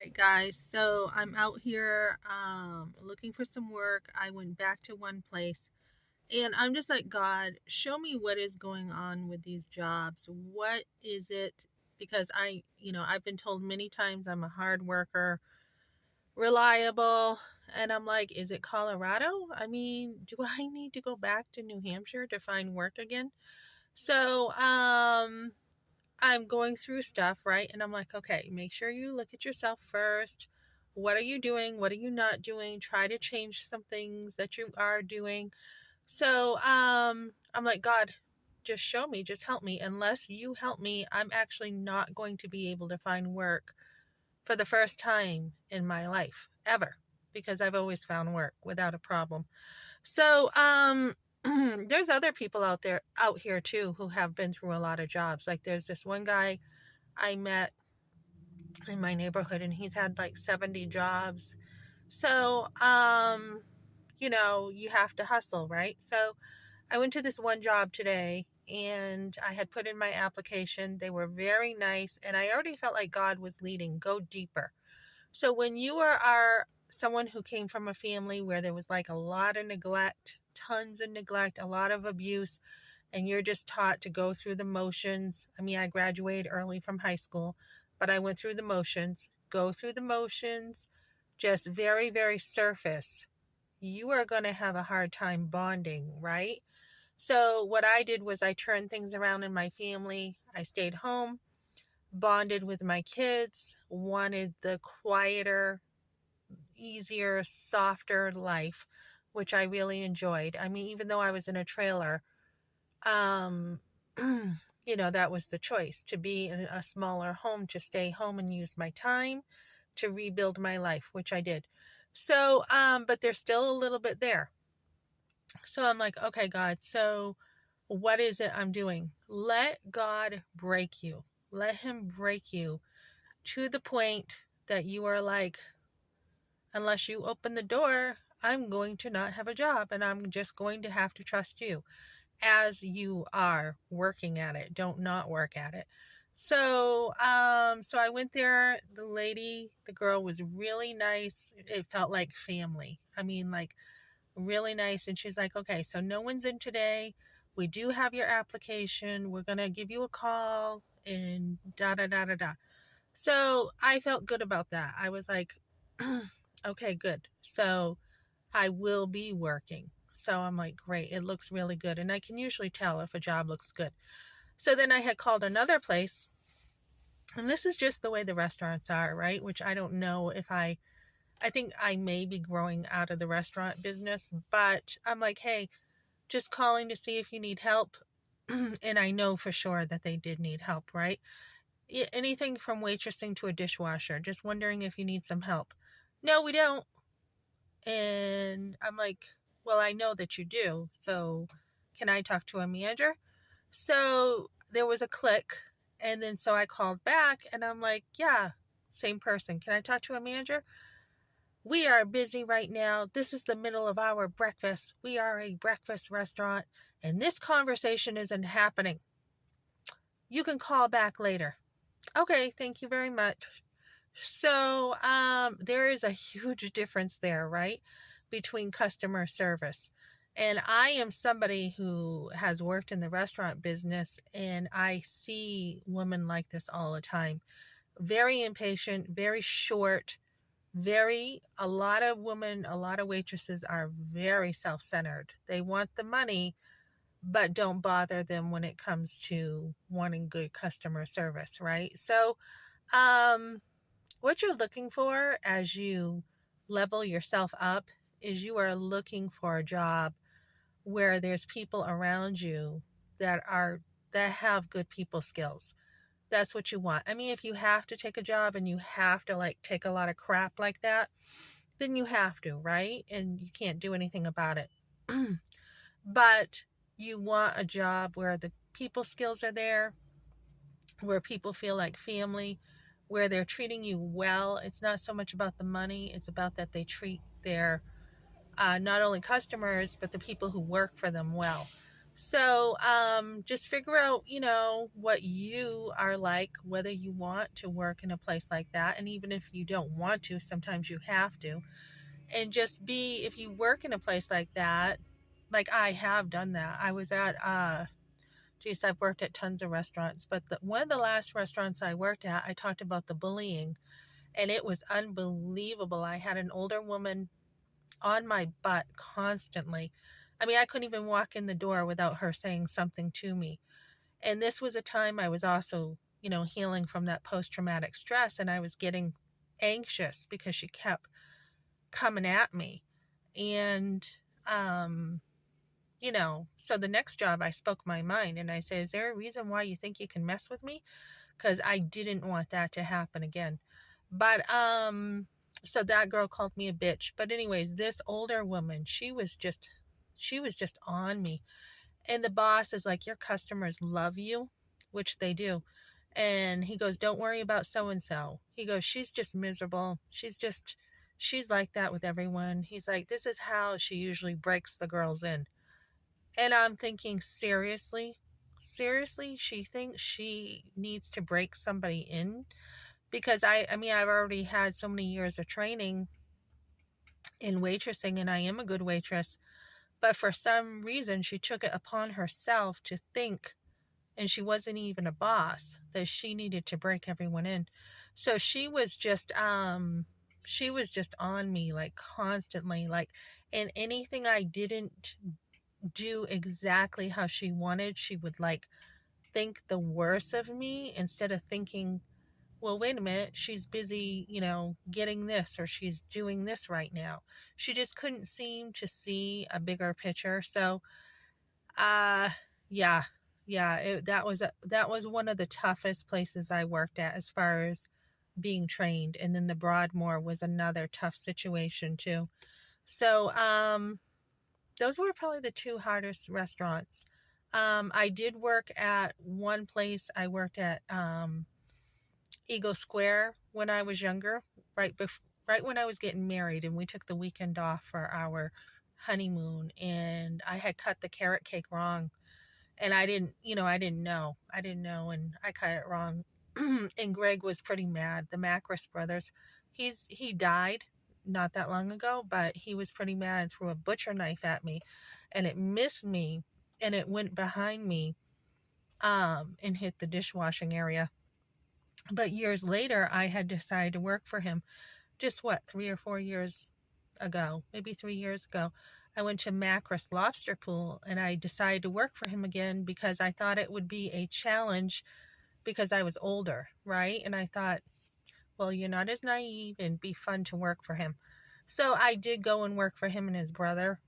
Hey guys, so I'm out here looking for some work. I went back to one place and I'm just like, God, show me what is going on with these jobs. What is it? Because I've been told many times I'm a hard worker, reliable, and I'm like, is it Colorado? I mean, do I need to go back to New Hampshire to find work again? So I'm going through stuff, right? And I'm like, okay, make sure you look at yourself first. What are you doing? What are you not doing? Try to change some things that you are doing. So I'm like, God, just show me, just help me. Unless you help me, I'm actually not going to be able to find work for the first time in my life ever because I've always found work without a problem. So there's other people out here too who have been through a lot of jobs. Like there's this one guy I met in my neighborhood and he's had like 70 jobs. So you have to hustle, right? So I went to this one job today and I had put in my application. They were very nice and I already felt like God was leading, go deeper. So when you are someone who came from a family where there was like a lot of neglect, tons of neglect, a lot of abuse, and you're just taught to go through the motions. I mean, I graduated early from high school, but I went through the motions, go through the motions, just very, very surface. You are going to have a hard time bonding, right? So, what I did was I turned things around in my family. I stayed home, bonded with my kids, wanted the quieter, easier, softer life, which I really enjoyed. I mean, even though I was in a trailer, um that was the choice, to be in a smaller home, to stay home and use my time to rebuild my life, which I did. So but there's still a little bit there. So I'm like, okay, God, so what is it I'm doing? Let God break you. Let him break you to the point that you are like, unless you open the door, I'm going to not have a job and I'm just going to have to trust you as you are working at it. Don't not work at it. So I went there. The girl was really nice. It felt like family. I mean, like really nice. And she's like, okay, so no one's in today. We do have your application. We're going to give you a call and da da da da da. So I felt good about that. I was like, okay, good. So I will be working. So I'm like, great, it looks really good. And I can usually tell if a job looks good. So then I had called another place, and this is just the way the restaurants are, right? Which I don't know if I think I may be growing out of the restaurant business, but I'm like, hey, just calling to see if you need help. And I know for sure that they did need help, right? Anything from waitressing to a dishwasher, just wondering if you need some help. No, we don't. And I'm like, well, I know that you do. So can I talk to a manager? So there was a click. And then so I called back and I'm like, yeah, same person. Can I talk to a manager? We are busy right now. This is the middle of our breakfast. We are a breakfast restaurant and this conversation isn't happening. You can call back later. Okay, thank you very much. So there is a huge difference there, right? Between customer service. And I am somebody who has worked in the restaurant business and I see women like this all the time. Very impatient, very short, a lot of women, a lot of waitresses are very self-centered. They want the money, but don't bother them when it comes to wanting good customer service, right? So what you're looking for as you level yourself up is you are looking for a job where there's people around you that have good people skills. That's what you want. I mean, if you have to take a job and you have to like take a lot of crap like that, then you have to, right? And you can't do anything about it. But you want a job where the people skills are there, where people feel like family, where they're treating you well. It's not so much about the money, it's about that they treat their not only customers, but the people who work for them well. So just figure out, what you are like, whether you want to work in a place like that. And even if you don't want to, sometimes you have to. And just be, if you work in a place like that, like I have done that. I was at, geez, I've worked at tons of restaurants, but one of the last restaurants I worked at, I talked about the bullying, and it was unbelievable. I had an older woman on my butt constantly. I mean, I couldn't even walk in the door without her saying something to me. And this was a time I was also, healing from that post traumatic stress, and I was getting anxious because she kept coming at me. And, um, so the next job I spoke my mind and I said, is there a reason why you think you can mess with me? Because I didn't want that to happen again. But, so that girl called me a bitch. But anyways, this older woman, she was just on me. And the boss is like, your customers love you, which they do. And he goes, don't worry about so and so. He goes, she's just miserable. She's like that with everyone. He's like, this is how she usually breaks the girls in. And I'm thinking, seriously? Seriously? She thinks she needs to break somebody in? Because I mean, I've already had so many years of training in waitressing and I am a good waitress. But for some reason, she took it upon herself to think, and she wasn't even a boss, that she needed to break everyone in. So she was just on me, like, constantly, like, and anything I didn't do exactly how she wanted, she would, like, think the worst of me instead of thinking, well, wait a minute, she's busy, getting this, or she's doing this right now. She just couldn't seem to see a bigger picture. So uh yeah, that was one of the toughest places I worked at as far as being trained. And then the Broadmoor was another tough situation too. So those were probably the two hardest restaurants. I did work at one place. I worked at Eagle Square when I was younger, right when I was getting married, and we took the weekend off for our honeymoon, and I had cut the carrot cake wrong, and I didn't know, and I cut it wrong. And Greg was pretty mad. The Macris brothers, he died not that long ago, but he was pretty mad and threw a butcher knife at me, and it missed me, and it went behind me, and hit the dishwashing area. But years later, I had decided to work for him. Just what, 3 or 4 years ago, maybe 3 years ago, I went to Macris Lobster Pool and I decided to work for him again because I thought it would be a challenge because I was older, right? And I thought, well, you're not as naive and it'd be fun to work for him. So I did go and work for him and his brother.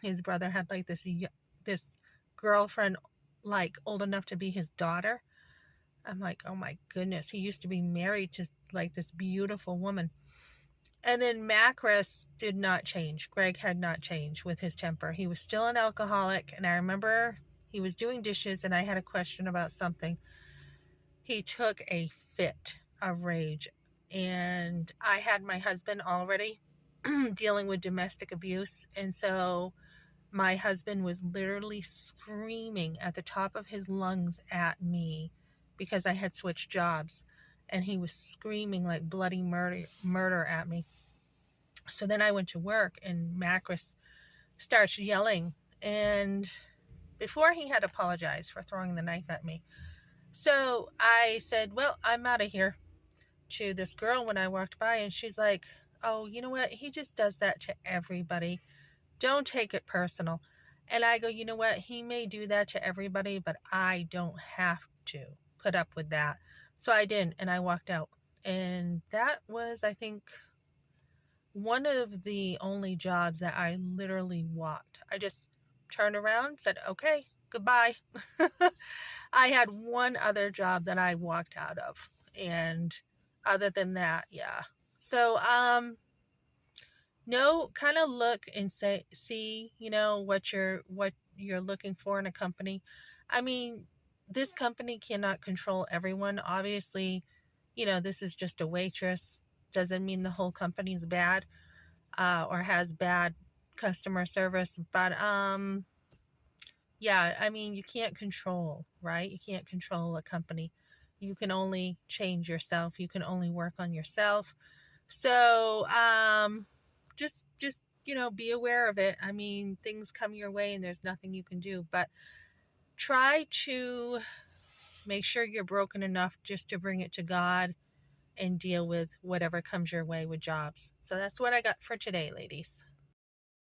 His brother had like this girlfriend, like old enough to be his daughter. I'm like, oh my goodness, he used to be married to like this beautiful woman. And then Macris did not change. Greg had not changed with his temper. He was still an alcoholic. And I remember he was doing dishes and I had a question about something. He took a fit of rage. And I had my husband already dealing with domestic abuse. And so my husband was literally screaming at the top of his lungs at me because I had switched jobs. And he was screaming like bloody murder at me. So then I went to work and Macris starts yelling. And before he had apologized for throwing the knife at me. So I said, well, I'm out of here, to this girl when I walked by. And she's like, oh, you know what? He just does that to everybody. Don't take it personal. And I go, you know what? He may do that to everybody, but I don't have to put up with that. So I didn't. And I walked out. And that was, I think, one of the only jobs that I literally walked. I just turned around, said, okay, goodbye. I had one other job that I walked out of. And other than that, yeah. So, no, kind of look and see, what you're looking for in a company. I mean, this company cannot control everyone. Obviously, this is just a waitress. Doesn't mean the whole company's bad, or has bad customer service. But yeah, I mean, you can't control, right? You can't control a company. You can only change yourself. You can only work on yourself. So, just, be aware of it. I mean, things come your way and there's nothing you can do, but try to make sure you're broken enough just to bring it to God and deal with whatever comes your way with jobs. So that's what I got for today, ladies.